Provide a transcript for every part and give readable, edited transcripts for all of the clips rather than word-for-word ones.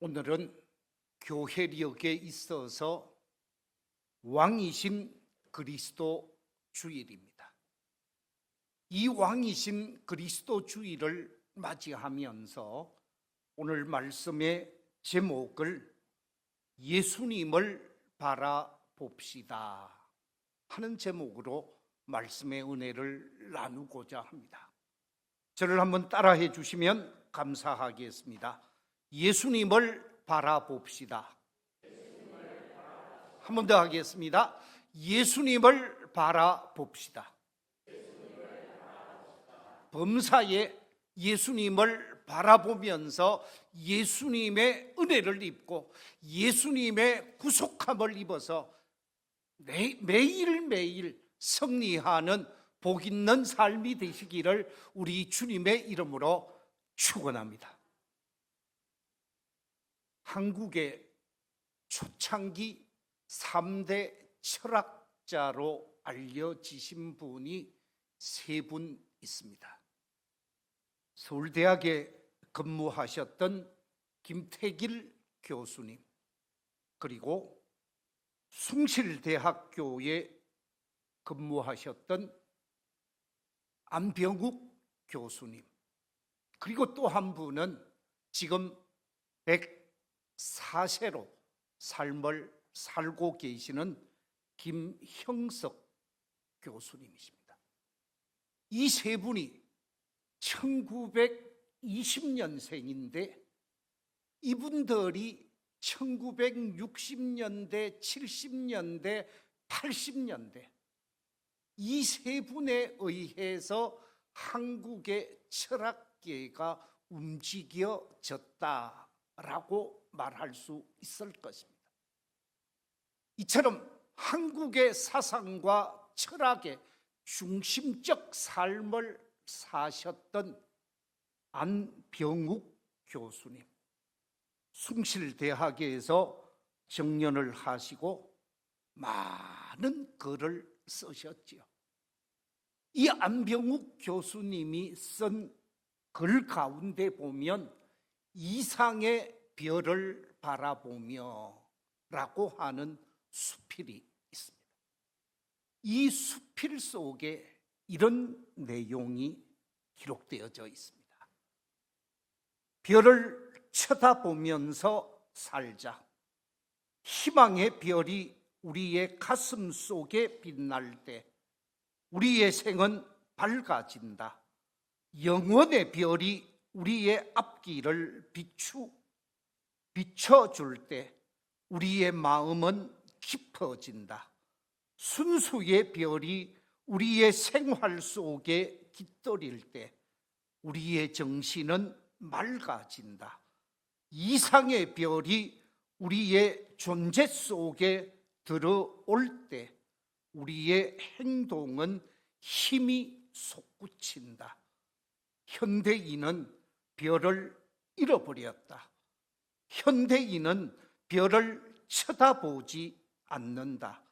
오늘은 교회력에 있어서 왕이신 그리스도 주일입니다. 이 왕이신 그리스도 주일을 맞이하면서 오늘 말씀의 제목을 예수님을 바라봅시다 하는 제목으로 말씀의 은혜를 나누고자 합니다. 저를 한번 따라해 주시면 감사하겠습니다. 예수님을 바라봅시다. 한 번 더 하겠습니다. 예수님을 바라봅시다. 범사에 예수님을 바라보면서 예수님의 은혜를 입고 예수님의 구속함을 입어서 매일매일 승리하는 복 있는 삶이 되시기를 우리 주님의 이름으로 축원합니다. 한국의 초창기 3대 철학자로 알려지신 분이 세 분 있습니다. 서울대학에 근무하셨던 김태길 교수님, 그리고 숭실대학교에 근무하셨던 안병욱 교수님, 그리고 또 한 분은 지금 104세로 삶을 살고 계시는 김형석 교수님이십니다. 이 세 분이 1920년생인데 이분들이 1960년대, 70년대, 80년대 이 세 분에 의해서 한국의 철학계가 움직여졌다라고 말할 수 있을 것입니다. 이처럼 한국의 사상과 철학의 중심적 삶을 사셨던 안병욱 교수님, 숭실대학에서 정년을 하시고 많은 글을 쓰셨지요. 이 안병욱 교수님이 쓴 글 가운데 보면 이상의 별을 바라보며 라고 하는 수필이 있습니다. 이 수필 속에 이런 내용이 기록되어져 있습니다. 별을 쳐다보면서 살자. 희망의 별이 우리의 가슴 속에 빛날 때 우리의 생은 밝아진다. 영원의 별이 우리의 앞길을 비춰줄 때 우리의 마음은 깊어진다. 순수의 별이 우리의 생활 속에 깃들일 때 우리의 정신은 맑아진다. 이상의 별이 우리의 존재 속에 들어올 때 우리의 행동은 힘이 솟구친다. 현대인은 별을 잃어버렸다. 현대인은 별을 쳐다보지 않는다.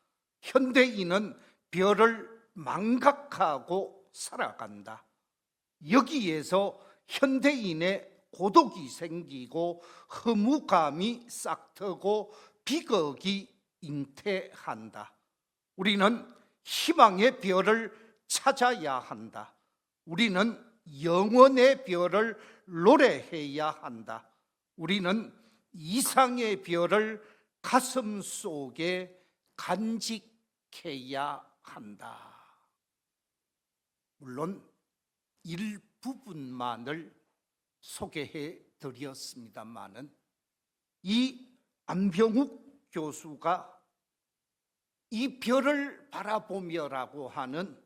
현대인은 별을 망각하고 살아간다. 여기에서 현대인의 고독이 생기고 허무감이 싹트고 비극이 잉태한다. 우리는 희망의 별을 찾아야 한다. 우리는 영원의 별을 노래해야 한다. 우리는 이상의 별을 가슴 속에 간직해야 한다. 물론 일부분만을 소개해 드렸습니다마는 이 안병욱 교수가 이 별을 바라보며라고 하는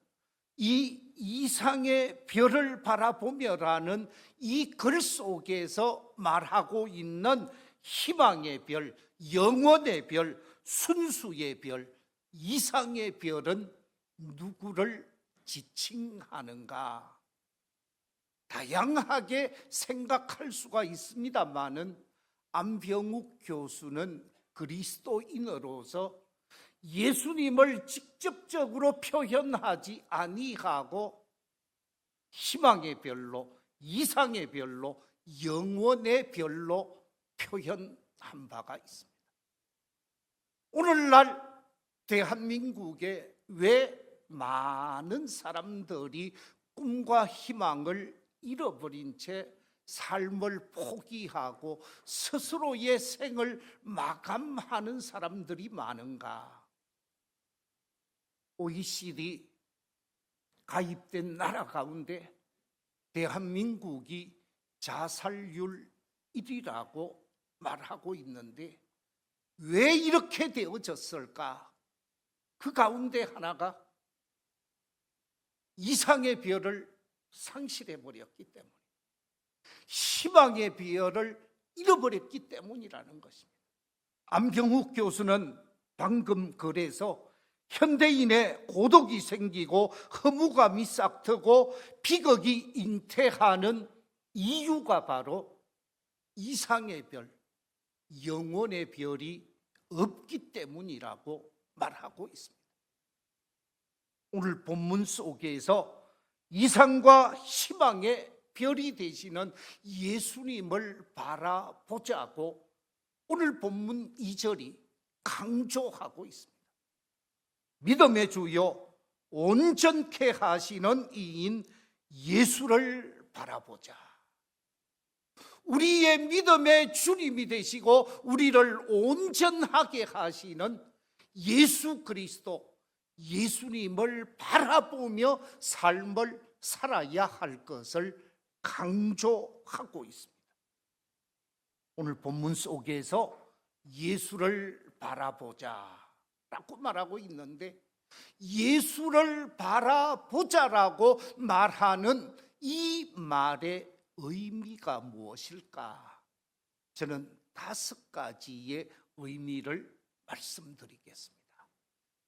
이 이상의 별을 바라보며라는 이 글 속에서 말하고 있는 희망의 별, 영원의 별, 순수의 별, 이상의 별은 누구를 지칭하는가? 다양하게 생각할 수가 있습니다마는 안병욱 교수는 그리스도인으로서 예수님을 직접적으로 표현하지 아니하고 희망의 별로, 이상의 별로, 영원의 별로 표현한 바가 있습니다. 오늘날 대한민국에 왜 많은 사람들이 꿈과 희망을 잃어버린 채 삶을 포기하고 스스로의 생을 마감하는 사람들이 많은가? OECD 가입된 나라 가운데 대한민국이 자살률 1위라고 말하고 있는데 왜 이렇게 되어졌을까? 그 가운데 하나가 이상의 별을 상실해버렸기 때문에, 희망의 별을 잃어버렸기 때문이라는 것입니다. 안병욱 교수는 방금 글에서 현대인의 고독이 생기고 허무감이 싹트고 비극이 잉태하는 이유가 바로 이상의 별, 영혼의 별이 없기 때문이라고 말하고 있습니다. 오늘 본문 속에서 이상과 희망의 별이 되시는 예수님을 바라보자고 오늘 본문 2절이 강조하고 있습니다. 믿음의 주요 온전케 하시는 이인 예수를 바라보자. 우리의 믿음의 주님이 되시고 우리를 온전하게 하시는 예수 그리스도, 예수님을 바라보며 삶을 살아야 할 것을 강조하고 있습니다. 오늘 본문 속에서 예수를 바라보자 라고 말하고 있는데, 예수를 바라보자라고 말하는 이 말의 의미가 무엇일까? 저는 5가지의 의미를 말씀드리겠습니다.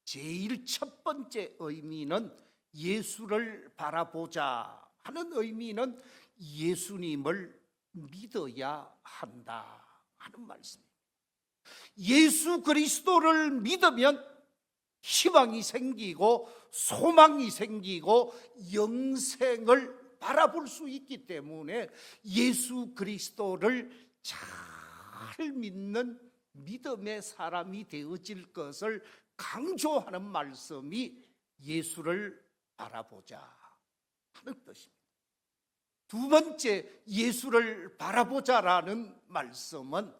제일 첫 번째 의미는 예수를 바라보자 하는 의미는 예수님을 믿어야 한다 하는 말씀입니다. 예수 그리스도를 믿으면 희망이 생기고 소망이 생기고 영생을 바라볼 수 있기 때문에 예수 그리스도를 잘 믿는 믿음의 사람이 되어질 것을 강조하는 말씀이 예수를 바라보자 하는 뜻입니다. 두 번째, 예수를 바라보자라는 말씀은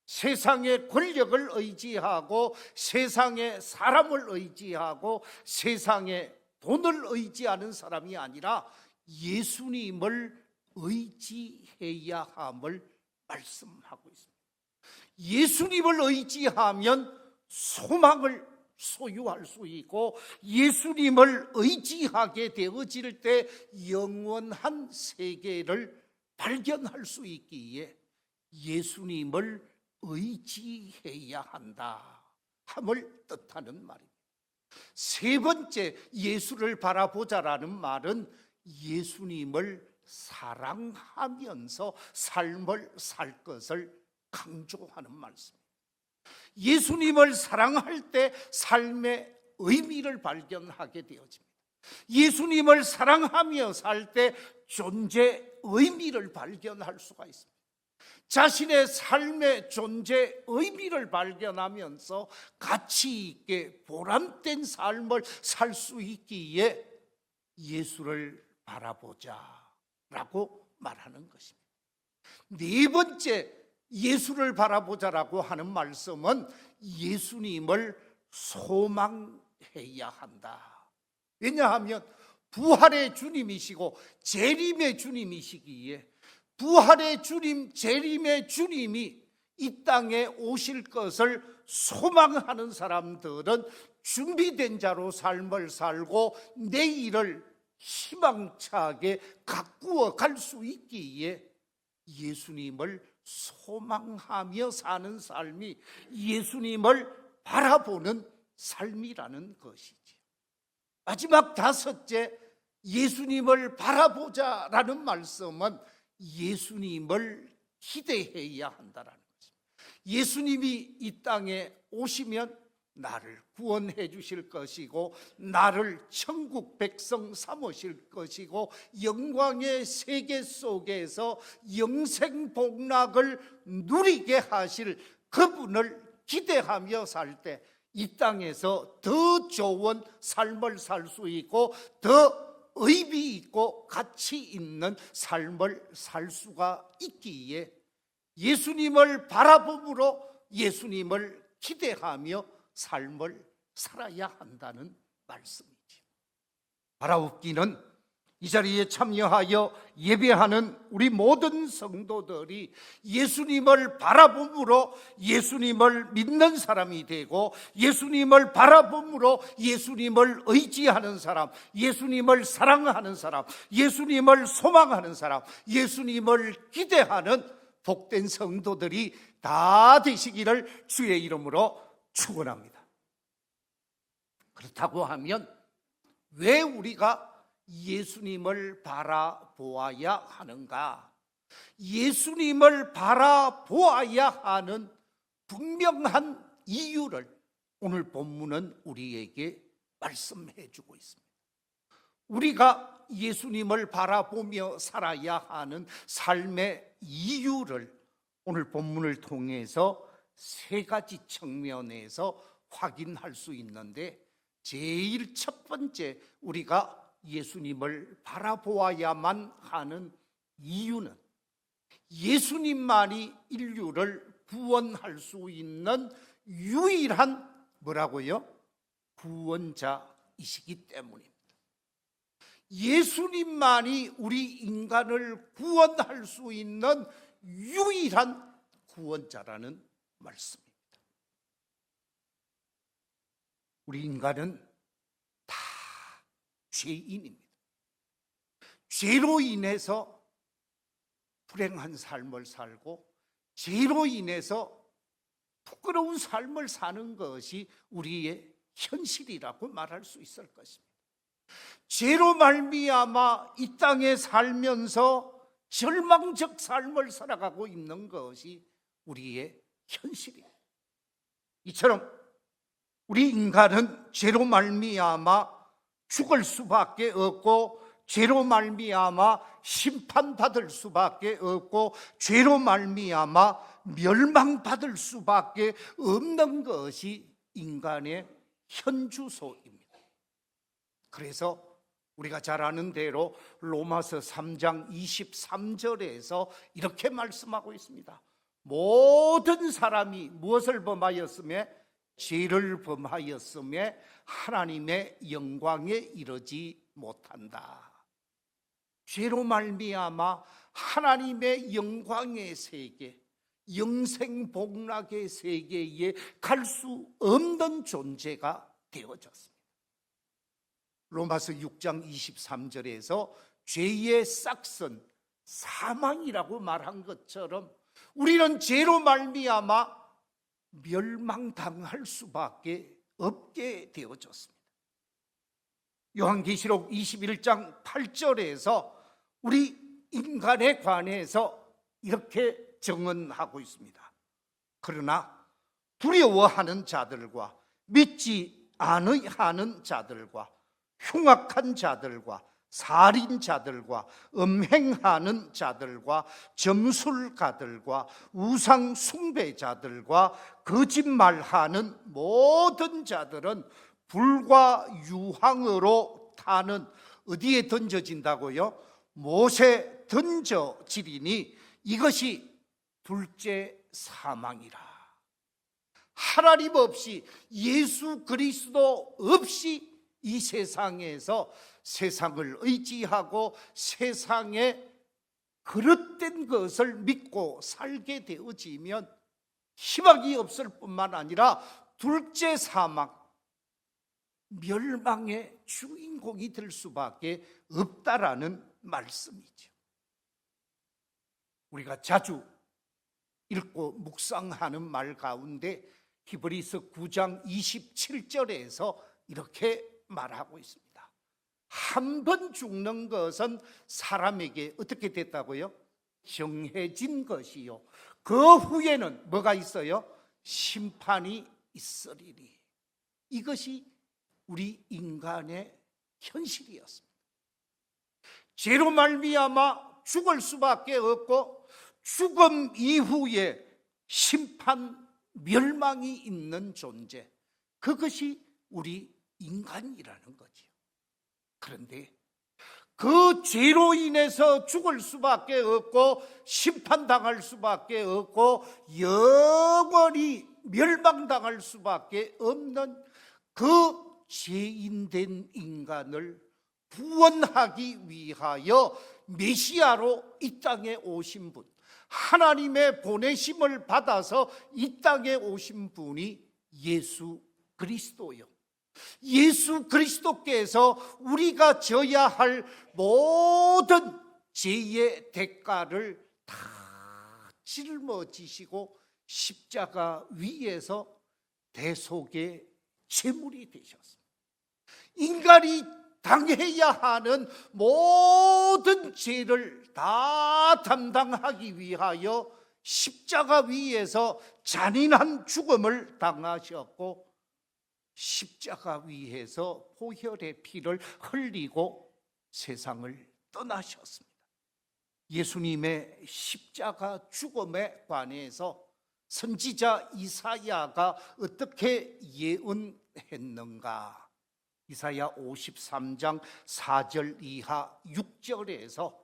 세상의 권력을 의지하고 세상의 사람을 의지하고 세상의 돈을 의지하는 사람이 아니라 예수님을 의지해야 함을 말씀하고 있습니다. 예수님을 의지하면 소망을 소유할 수 있고 예수님을 의지하게 되어질 때 영원한 세계를 발견할 수 있기에 예수님을 의지해야 한다 함을 뜻하는 말입니다. 세 번째, 예수를 바라보자라는 말은 예수님을 사랑하면서 삶을 살 것을 강조하는 말씀입니다. 예수님을 사랑할 때 삶의 의미를 발견하게 되어집니다. 예수님을 사랑하며 살 때 존재 의미를 발견할 수가 있습니다. 자신의 삶의 존재 의미를 발견하면서 가치 있게 보람된 삶을 살 수 있기에 예수를 바라보자 라고 말하는 것입니다. 네 번째, 예수를 바라보자라고 하는 말씀은 예수님을 소망해야 한다. 왜냐하면 부활의 주님이시고 재림의 주님이시기에 부활의 주님, 재림의 주님이 이 땅에 오실 것을 소망하는 사람들은 준비된 자로 삶을 살고 내일을 희망차게 가꾸어 갈 수 있기에 예수님을 소망하며 사는 삶이 예수님을 바라보는 삶이라는 것이지. 마지막 다섯째, 예수님을 바라보자라는 말씀은 예수님을 기대해야 한다라는 것입니다. 예수님이 이 땅에 오시면 나를 구원해 주실 것이고 나를 천국 백성 삼으실 것이고 영광의 세계 속에서 영생 복락을 누리게 하실 그분을 기대하며 살 때 이 땅에서 더 좋은 삶을 살 수 있고 더 의미 있고 가치 있는 삶을 살 수가 있기에 예수님을 바라봄으로 예수님을 기대하며 삶을 살아야 한다는 말씀이죠. 바라옵기는 이 자리에 참여하여 예배하는 우리 모든 성도들이 예수님을 바라봄으로 예수님을 믿는 사람이 되고 예수님을 바라봄으로 예수님을 의지하는 사람, 예수님을 사랑하는 사람, 예수님을 소망하는 사람, 예수님을 기대하는 복된 성도들이 다 되시기를 주의 이름으로 축원합니다. 그렇다고 하면 왜 우리가 예수님을 바라보아야 하는가? 예수님을 바라보아야 하는 분명한 이유를 오늘 본문은 우리에게 말씀해 주고 있습니다. 우리가 예수님을 바라보며 살아야 하는 삶의 이유를 오늘 본문을 통해서 세 가지 측면에서 확인할 수 있는데, 제일 첫 번째 우리가 예수님을 바라보아야만 하는 이유는 예수님만이 인류를 구원할 수 있는 유일한 뭐라고요? 구원자이시기 때문입니다. 예수님만이 우리 인간을 구원할 수 있는 유일한 구원자라는 말씀입니다. 우리 인간은 다 죄인입니다. 죄로 인해서 불행한 삶을 살고 죄로 인해서 부끄러운 삶을 사는 것이 우리의 현실이라고 말할 수 있을 것입니다. 죄로 말미암아 이 땅에 살면서 절망적 삶을 살아가고 있는 것이 우리의 현실입니다. 이처럼 우리 인간은 죄로 말미암아 죽을 수밖에 없고 죄로 말미암아 심판받을 수밖에 없고 죄로 말미암아 멸망받을 수밖에 없는 것이 인간의 현주소입니다. 그래서 우리가 잘 아는 대로 로마서 3장 23절에서 이렇게 말씀하고 있습니다. 모든 사람이 무엇을 범하였으며 죄를 범하였으며 하나님의 영광에 이르지 못한다. 죄로 말미암아 하나님의 영광의 세계, 영생 복락의 세계에 갈 수 없는 존재가 되어졌습니다. 로마서 6장 23절에서 죄의 싹슨 사망이라고 말한 것처럼 우리는 죄로 말미암아 멸망당할 수밖에 없게 되어졌습니다. 요한계시록 21장 8절에서 우리 인간에 관해서 이렇게 증언하고 있습니다. 그러나 두려워하는 자들과 믿지 아니하는 자들과 흉악한 자들과 살인자들과 음행하는 자들과 점술가들과 우상 숭배자들과 거짓말하는 모든 자들은 불과 유황으로 타는 어디에 던져진다고요? 못에 던져지리니 이것이 둘째 사망이라. 하나님 없이 예수 그리스도 없이 이 세상에서 세상을 의지하고 세상에 그릇된 것을 믿고 살게 되어지면 희망이 없을 뿐만 아니라 둘째 사망, 멸망의 주인공이 될 수밖에 없다라는 말씀이죠. 우리가 자주 읽고 묵상하는 말 가운데 히브리서 9장 27절에서 이렇게 말하고 있습니다. 한 번 죽는 것은 사람에게 어떻게 됐다고요? 정해진 것이요, 그 후에는 뭐가 있어요? 심판이 있으리니. 이것이 우리 인간의 현실이었습니다. 죄로 말미암아 죽을 수밖에 없고 죽음 이후에 심판, 멸망이 있는 존재, 그것이 우리 인간이라는 거죠. 그런데 그 죄로 인해서 죽을 수밖에 없고 심판당할 수밖에 없고 영원히 멸망당할 수밖에 없는 그 죄인된 인간을 구원하기 위하여 메시아로 이 땅에 오신 분, 하나님의 보내심을 받아서 이 땅에 오신 분이 예수 그리스도요. 예수 그리스도께서 우리가 져야 할 모든 죄의 대가를 다 짊어지시고 십자가 위에서 대속의 제물이 되셨습니다. 인간이 당해야 하는 모든 죄를 다 담당하기 위하여 십자가 위에서 잔인한 죽음을 당하셨고 십자가 위에서 보혈의 피를 흘리고 세상을 떠나셨습니다. 예수님의 십자가 죽음에 관해서 선지자 이사야가 어떻게 예언했는가? 이사야 53장 4절 이하 6절에서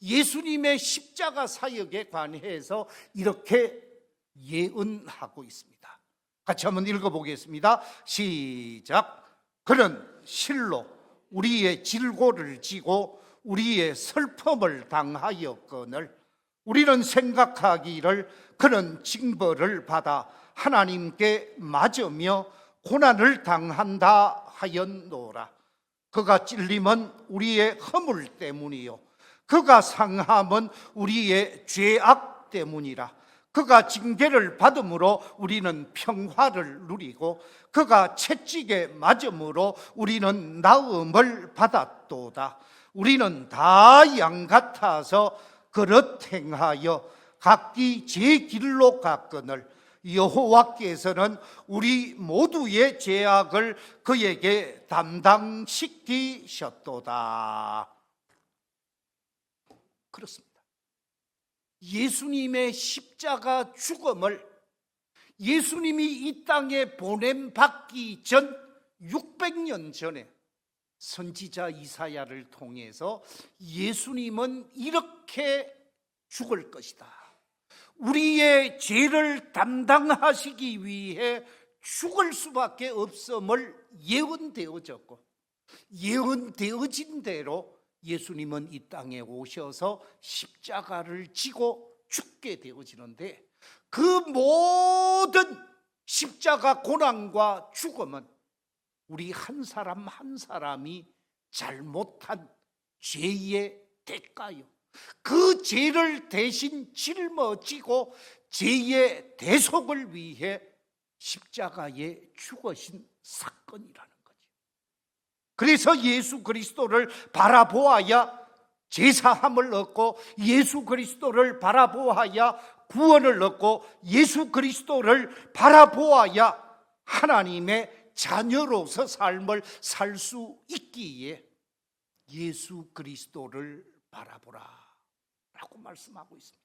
예수님의 십자가 사역에 관해서 이렇게 예언하고 있습니다. 같이 한번 읽어보겠습니다. 시작. 그는 실로 우리의 질고를 지고 우리의 슬픔을 당하였거늘 우리는 생각하기를 그는 징벌을 받아 하나님께 맞으며 고난을 당한다 하였노라. 그가 찔림은 우리의 허물 때문이요 그가 상함은 우리의 죄악 때문이라. 그가 징계를 받음으로 우리는 평화를 누리고 그가 채찍에 맞음으로 우리는 나음을 받았도다. 우리는 다 양 같아서 그릇 행하여 각기 제 길로 갔거늘 여호와께서는 우리 모두의 죄악을 그에게 담당시키셨도다. 그렇습니다. 예수님의 십자가 죽음을 예수님이 이 땅에 보냄받기 전 600년 전에 선지자 이사야를 통해서 예수님은 이렇게 죽을 것이다. 우리의 죄를 담당하시기 위해 죽을 수밖에 없음을 예언되어졌고 예언되어진 대로 예수님은 이 땅에 오셔서 십자가를 지고 죽게 되어지는데 그 모든 십자가 고난과 죽음은 우리 한 사람 한 사람이 잘못한 죄의 대가요. 그 죄를 대신 짊어지고 죄의 대속을 위해 십자가에 죽으신 사건이라는 거죠. 그래서 예수 그리스도를 바라보아야 제사함을 얻고 예수 그리스도를 바라보아야 구원을 얻고 예수 그리스도를 바라보아야 하나님의 자녀로서 삶을 살 수 있기에 예수 그리스도를 바라보라 라고 말씀하고 있습니다.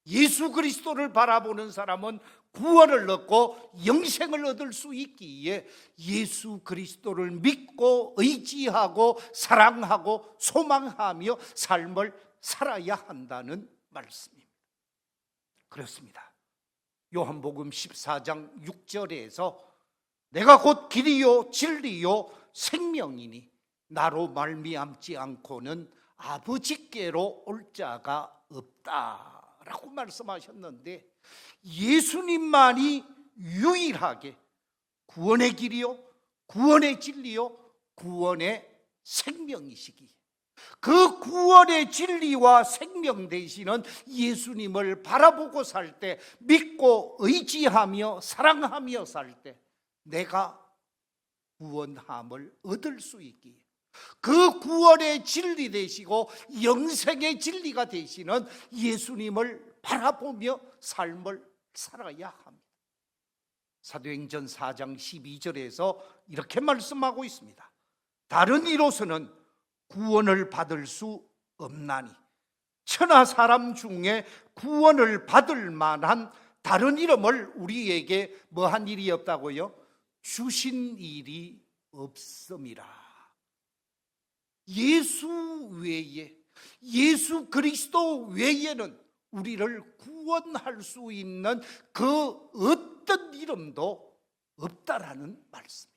예수 그리스도를 바라보는 사람은 구원을 얻고 영생을 얻을 수 있기에 예수 그리스도를 믿고 의지하고 사랑하고 소망하며 삶을 살아야 한다는 말씀입니다. 그렇습니다. 요한복음 14장 6절에서 내가 곧 길이요 진리요 생명이니 나로 말미암지 않고는 아버지께로 올 자가 없다라고 말씀하셨는데 예수님만이 유일하게 구원의 길이요 구원의 진리요 구원의 생명이시기에 그 구원의 진리와 생명 되시는 예수님을 바라보고 살 때 믿고 의지하며 사랑하며 살 때 내가 구원함을 얻을 수 있기에 그 구원의 진리 되시고 영생의 진리가 되시는 예수님을 바라보며 삶을 살아야 합니다. 사도행전 4장 12절에서 이렇게 말씀하고 있습니다. 다른 이로서는 구원을 받을 수 없나니 천하 사람 중에 구원을 받을 만한 다른 이름을 우리에게 뭐한 일이 없다고요? 주신 일이 없음이라. 예수 외에, 예수 그리스도 외에는 우리를 구원할 수 있는 그 어떤 이름도 없다라는 말씀입니다.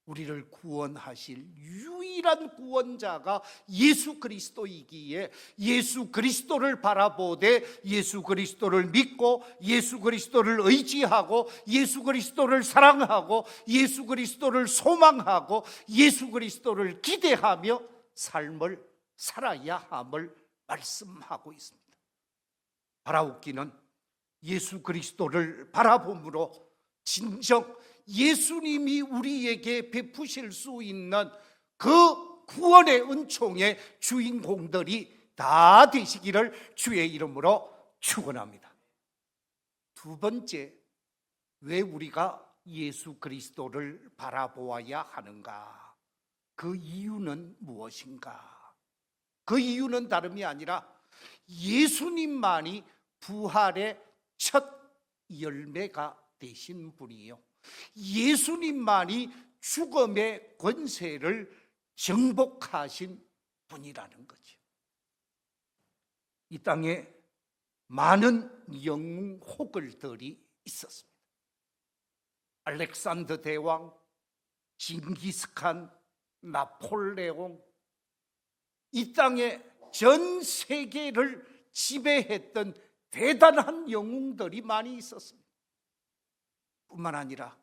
우리를 구원하실 유일한 구원자가 예수 그리스도이기에 예수 그리스도를 바라보되 예수 그리스도를 믿고 예수 그리스도를 의지하고 예수 그리스도를 사랑하고 예수 그리스도를 소망하고 예수 그리스도를 기대하며 삶을 살아야 함을 말씀하고 있습니다. 바라옵기는 예수 그리스도를 바라봄으로 진정 예수님이 우리에게 베푸실 수 있는 그 구원의 은총의 주인공들이 다 되시기를 주의 이름으로 축원합니다. 두 번째, 왜 우리가 예수 그리스도를 바라보아야 하는가? 그 이유는 무엇인가? 그 이유는 다름이 아니라 예수님만이 부활의 첫 열매가 되신 분이요, 예수님만이 죽음의 권세를 정복하신 분이라는 거죠. 이 땅에 많은 영웅 호걸들이 있었습니다. 알렉산더 대왕, 징기스칸, 나폴레옹, 이 땅에 전 세계를 지배했던 대단한 영웅들이 많이 있었습니다. 뿐만 아니라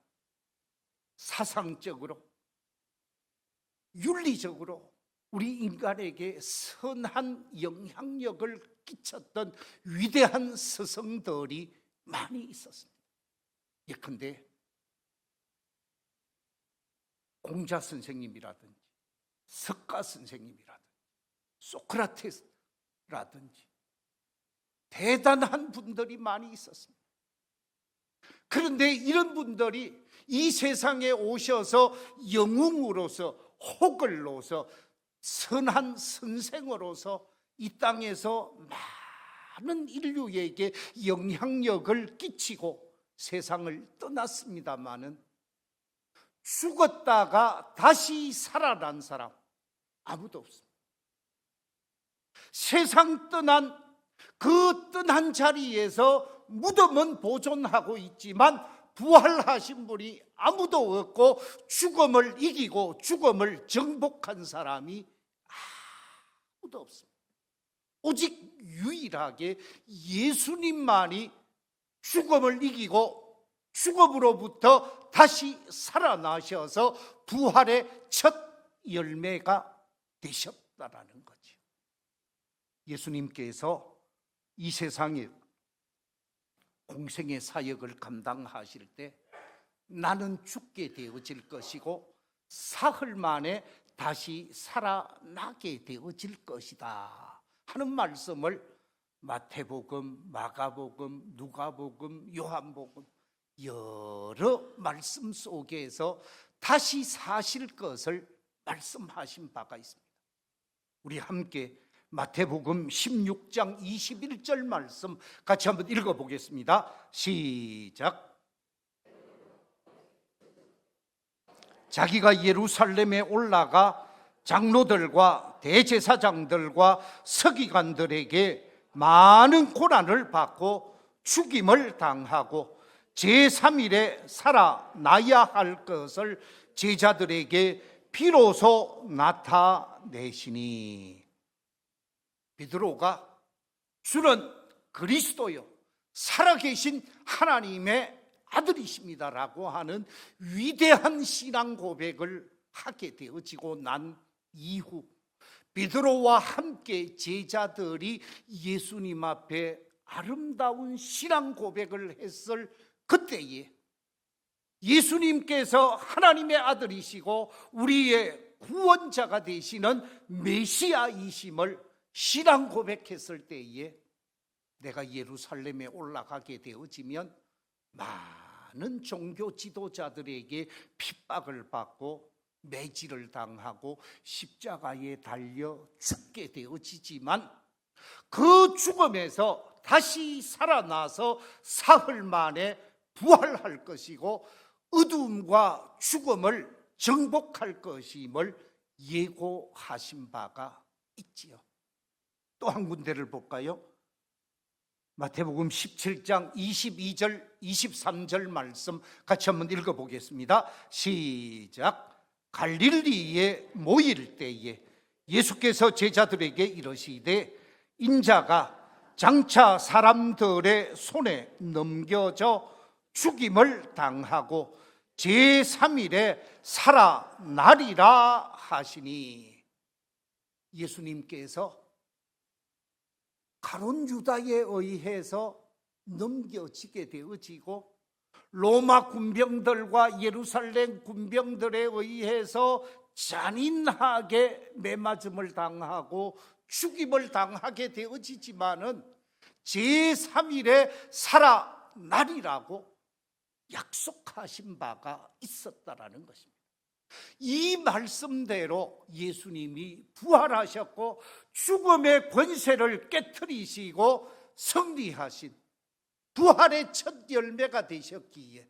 사상적으로, 윤리적으로 우리 인간에게 선한 영향력을 끼쳤던 위대한 스승들이 많이 있었습니다. 예컨대 공자 선생님이라든지 석가 선생님이라든지 소크라테스라든지 대단한 분들이 많이 있었습니다. 그런데 이런 분들이 이 세상에 오셔서 영웅으로서, 호걸로서, 선한 선생으로서 이 땅에서 많은 인류에게 영향력을 끼치고 세상을 떠났습니다마는 죽었다가 다시 살아난 사람 아무도 없습니다. 세상 떠난 그 떠난 자리에서 무덤은 보존하고 있지만 부활하신 분이 아무도 없고 죽음을 이기고 죽음을 정복한 사람이 아무도 없습니다. 오직 유일하게 예수님만이 죽음을 이기고 죽음으로부터 다시 살아나셔서 부활의 첫 열매가 되셨다라는 거죠. 예수님께서 이 세상에 공생의 사역을 감당하실 때 나는 죽게 되어질 것이고 사흘 만에 다시 살아나게 되어질 것이다 하는 말씀을 마태복음, 마가복음, 누가복음, 요한복음 여러 말씀 속에서 다시 사실 것을 말씀하신 바가 있습니다. 우리 함께 마태복음 16장 21절 말씀 같이 한번 읽어보겠습니다. 시작. 자기가 예루살렘에 올라가 장로들과 대제사장들과 서기관들에게 많은 고난을 받고 죽임을 당하고 제3일에 살아나야 할 것을 제자들에게 비로소 나타내시니, 베드로가 주는 그리스도요 살아계신 하나님의 아들이십니다라고 하는 위대한 신앙 고백을 하게 되어지고 난 이후 베드로와 함께 제자들이 예수님 앞에 아름다운 신앙 고백을 했을 그때에 예수님께서 하나님의 아들이시고 우리의 구원자가 되시는 메시아이심을 신앙 고백했을 때에 내가 예루살렘에 올라가게 되어지면 많은 종교 지도자들에게 핍박을 받고 매질을 당하고 십자가에 달려 죽게 되어지지만 그 죽음에서 다시 살아나서 사흘 만에 부활할 것이고 어둠과 죽음을 정복할 것임을 예고하신 바가 있지요. 또 한 군데를 볼까요? 마태복음 17장 22절 23절 말씀 같이 한번 읽어보겠습니다. 시작. 갈릴리에 모일 때에 예수께서 제자들에게 이르시되 인자가 장차 사람들의 손에 넘겨져 죽임을 당하고 제3일에 살아나리라 하시니, 예수님께서 가룟 유다에 의해서 넘겨지게 되어지고 로마 군병들과 예루살렘 군병들에 의해서 잔인하게 매맞음을 당하고 죽임을 당하게 되어지지만은 제3일에 살아나리라고 약속하신 바가 있었다라는 것입니다. 이 말씀대로 예수님이 부활하셨고 죽음의 권세를 깨트리시고 승리하신 부활의 첫 열매가 되셨기에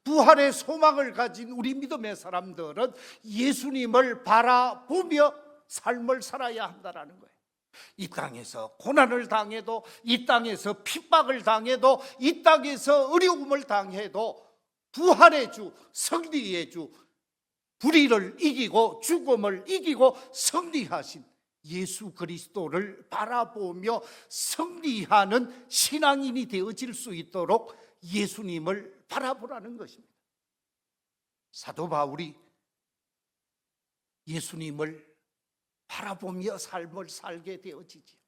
부활의 소망을 가진 우리 믿음의 사람들은 예수님을 바라보며 삶을 살아야 한다는 거예요. 이 땅에서 고난을 당해도, 이 땅에서 핍박을 당해도, 이 땅에서 어려움을 당해도 부활의 주, 승리의 주, 불의를 이기고 죽음을 이기고 승리하신 예수 그리스도를 바라보며 승리하는 신앙인이 되어질 수 있도록 예수님을 바라보라는 것입니다. 사도 바울이 예수님을 바라보며 삶을 살게 되어지지요.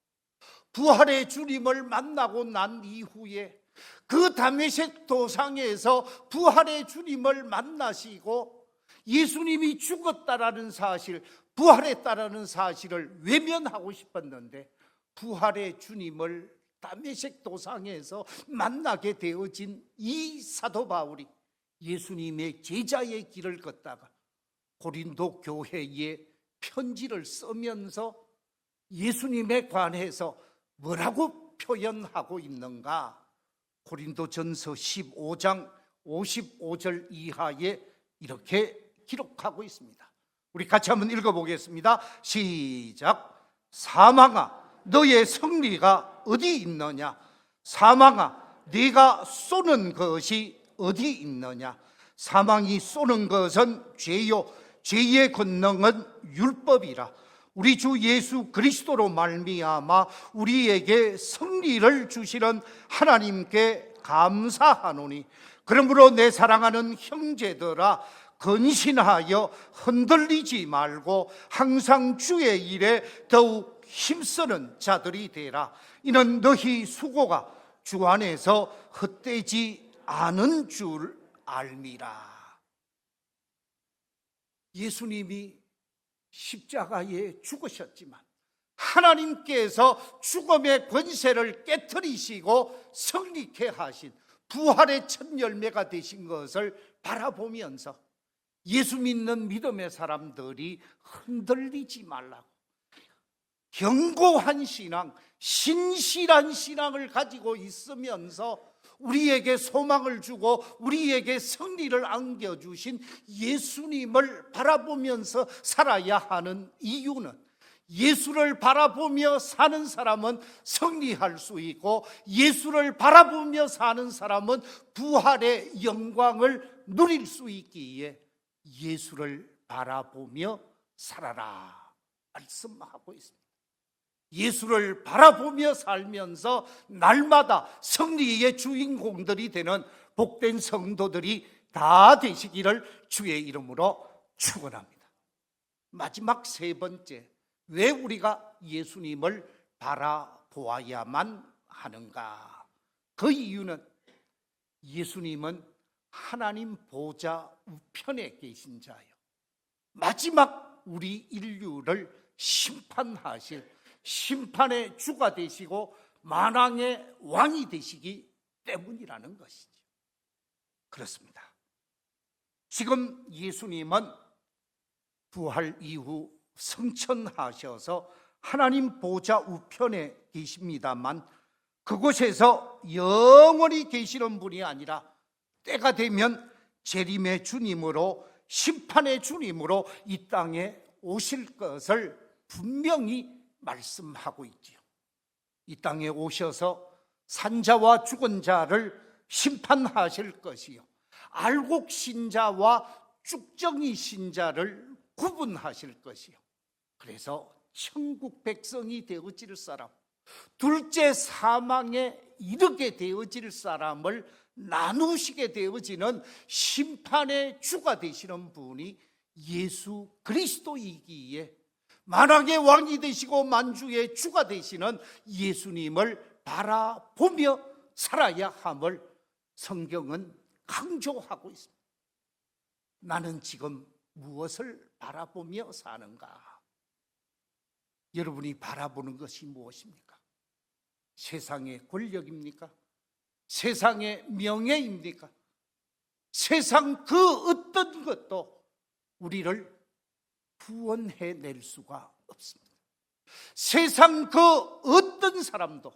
부활의 주님을 만나고 난 이후에 그 다메섹 도상에서 부활의 주님을 만나시고 예수님이 죽었다라는 사실, 부활했다라는 사실을 외면하고 싶었는데 부활의 주님을 다메섹 도상에서 만나게 되어진 이 사도 바울이 예수님의 제자의 길을 걷다가 고린도 교회에 편지를 쓰면서 예수님에 관해서 뭐라고 표현하고 있는가? 고린도전서 15장 55절 이하에 이렇게 기록하고 있습니다. 우리 같이 한번 읽어보겠습니다. 시작. 사망아 너의 승리가 어디 있느냐? 사망아 네가 쏘는 것이 어디 있느냐? 사망이 쏘는 것은 죄요 죄의 권능은 율법이라. 우리 주 예수 그리스도로 말미암아 우리에게 승리를 주시는 하나님께 감사하노니, 그러므로 내 사랑하는 형제들아 근신하여 흔들리지 말고 항상 주의 일에 더욱 힘쓰는 자들이 되라. 이는 너희 수고가 주 안에서 헛되지 않은 줄 알미라. 예수님이 십자가에 죽으셨지만 하나님께서 죽음의 권세를 깨트리시고 승리케 하신 부활의 첫 열매가 되신 것을 바라보면서 예수 믿는 믿음의 사람들이 흔들리지 말라고, 견고한 신앙, 신실한 신앙을 가지고 있으면서 우리에게 소망을 주고 우리에게 승리를 안겨주신 예수님을 바라보면서 살아야 하는 이유는, 예수를 바라보며 사는 사람은 승리할 수 있고 예수를 바라보며 사는 사람은 부활의 영광을 누릴 수 있기에 예수를 바라보며 살아라 말씀하고 있습니다. 예수를 바라보며 살면서 날마다 승리의 주인공들이 되는 복된 성도들이 다 되시기를 주의 이름으로 축원합니다. 마지막 세 번째, 왜 우리가 예수님을 바라보아야만 하는가? 그 이유는 예수님은 하나님 보좌 우편에 계신 자요, 마지막 우리 인류를 심판하실 심판의 주가 되시고 만왕의 왕이 되시기 때문이라는 것이죠. 그렇습니다. 지금 예수님은 부활 이후 승천하셔서 하나님 보좌 우편에 계십니다만 그곳에서 영원히 계시는 분이 아니라 때가 되면 재림의 주님으로, 심판의 주님으로 이 땅에 오실 것을 분명히 말씀하고 있지요. 이 땅에 오셔서 산자와 죽은 자를 심판하실 것이요, 알곡 신자와 쭉정이 신자를 구분하실 것이요, 그래서 천국 백성이 되어질 사람, 둘째 사망에 이르게 되어질 사람을 나누시게 되어지는 심판의 주가 되시는 분이 예수 그리스도이기에 만왕의 왕이 되시고 만주의 주가 되시는 예수님을 바라보며 살아야 함을 성경은 강조하고 있습니다. 나는 지금 무엇을 바라보며 사는가? 여러분이 바라보는 것이 무엇입니까? 세상의 권력입니까? 세상의 명예입니까? 세상 그 어떤 것도 우리를 구원해낼 수가 없습니다. 세상 그 어떤 사람도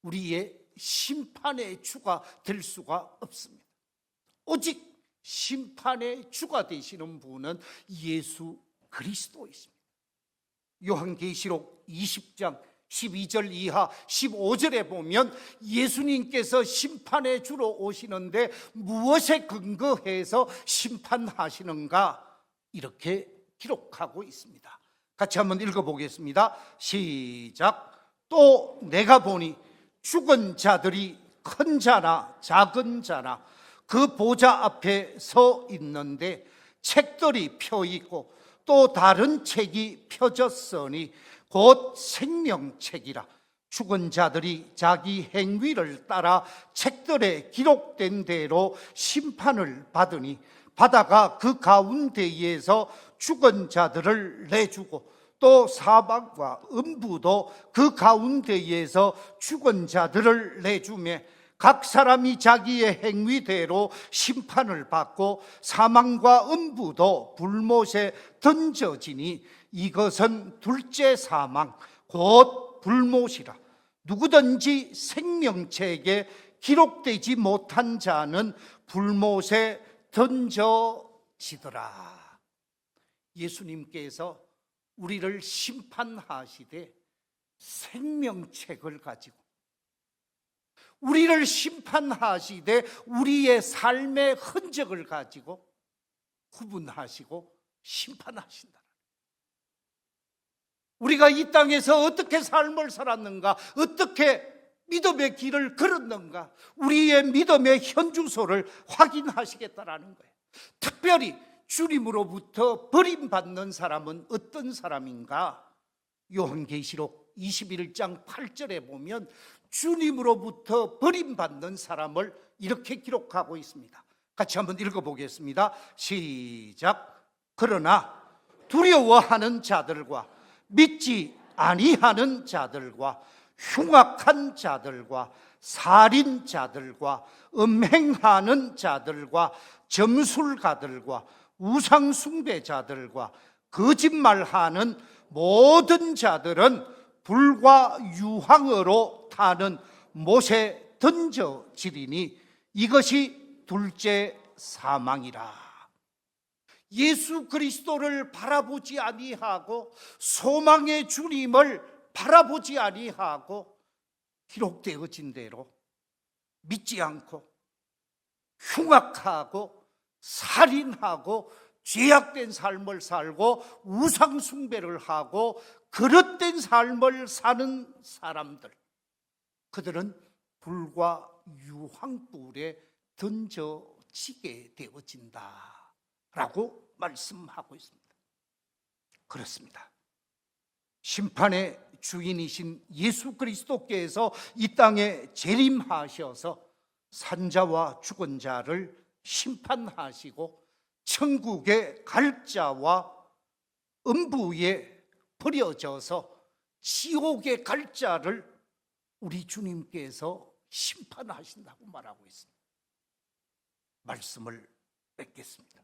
우리의 심판의 주가 될 수가 없습니다. 오직 심판의 주가 되시는 분은 예수 그리스도이십니다. 요한계시록 20장 12절 이하 15절에 보면 예수님께서 심판의 주로 오시는데 무엇에 근거해서 심판하시는가 이렇게 기록하고 있습니다. 같이 한번 읽어보겠습니다. 시작. 또 내가 보니 죽은 자들이 큰 자나 작은 자나 그 보좌 앞에 서 있는데 책들이 펴 있고 또 다른 책이 펴졌으니 곧 생명책이라. 죽은 자들이 자기 행위를 따라 책들에 기록된 대로 심판을 받으니 바다가 그 가운데에서 죽은 자들을 내주고 또 사방과 음부도 그 가운데에서 죽은 자들을 내주며 각 사람이 자기의 행위대로 심판을 받고 사망과 음부도 불못에 던져지니 이것은 둘째 사망 곧 불못이라. 누구든지 생명책에 기록되지 못한 자는 불못에 던져지더라. 예수님께서 우리를 심판하시되 생명책을 가지고 우리를 심판하시되 우리의 삶의 흔적을 가지고 구분하시고 심판하신다. 우리가 이 땅에서 어떻게 삶을 살았는가, 어떻게 믿음의 길을 걸었는가, 우리의 믿음의 현주소를 확인하시겠다라는 거예요. 특별히 주님으로부터 버림받는 사람은 어떤 사람인가? 요한계시록 21장 8절에 보면 주님으로부터 버림받는 사람을 이렇게 기록하고 있습니다. 같이 한번 읽어보겠습니다. 시작. 그러나 두려워하는 자들과 믿지 아니하는 자들과 흉악한 자들과 살인자들과 음행하는 자들과 점술가들과 우상숭배자들과 거짓말하는 모든 자들은 불과 유황으로 타는 못에 던져지리니 이것이 둘째 사망이라. 예수 그리스도를 바라보지 아니하고 소망의 주님을 바라보지 아니하고 기록되어진 대로 믿지 않고 흉악하고 살인하고 죄악된 삶을 살고 우상 숭배를 하고 그릇된 삶을 사는 사람들, 그들은 불과 유황불에 던져지게 되어진다 라고 말씀하고 있습니다. 그렇습니다. 심판의 주인이신 예수 그리스도께서 이 땅에 재림하셔서 산자와 죽은 자를 심판하시고 천국에 갈 자와 음부에 버려져서 지옥에 갈 자를 우리 주님께서 심판하신다고 말하고 있습니다. 말씀을 맺겠습니다.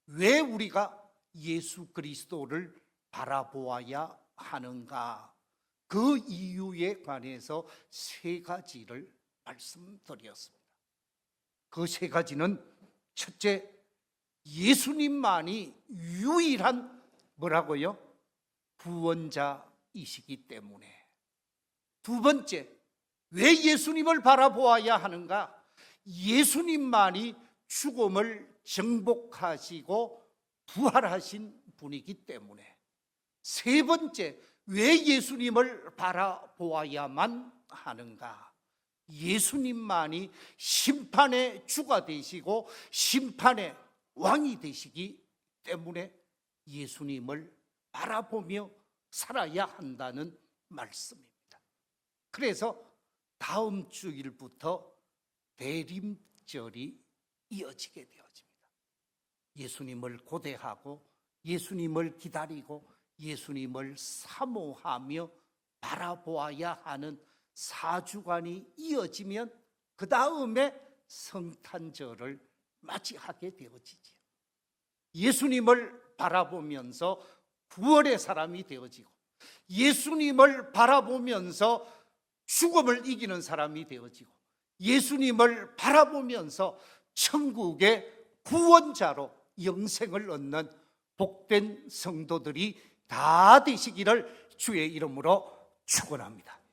왜 우리가 예수 그리스도를 바라보아야 하는가? 그 이유에 관해서 세 가지를 말씀드렸습니다. 그 세 가지는 첫째, 예수님만이 유일한 뭐라고요? 구원자이시기 때문에. 두 번째, 왜 예수님을 바라보아야 하는가? 예수님만이 죽음을 정복하시고 부활하신 분이기 때문에. 세 번째, 왜 예수님을 바라보아야만 하는가? 예수님만이 심판의 주가 되시고 심판의 왕이 되시기 때문에 예수님을 바라보며 살아야 한다는 말씀입니다. 그래서 다음 주일부터 대림절이 이어지게 되어집니다. 예수님을 고대하고 예수님을 기다리고 예수님을 사모하며 바라보아야 하는 4주간이 이어지면 그 다음에 성탄절을 맞이하게 되어지죠. 예수님을 바라보면서 9월의 사람이 되어지고 예수님을 바라보면서 죽음을 이기는 사람이 되어지고 예수님을 바라보면서 천국의 구원자로 영생을 얻는 복된 성도들이 다 되시기를 주의 이름으로 축원합니다.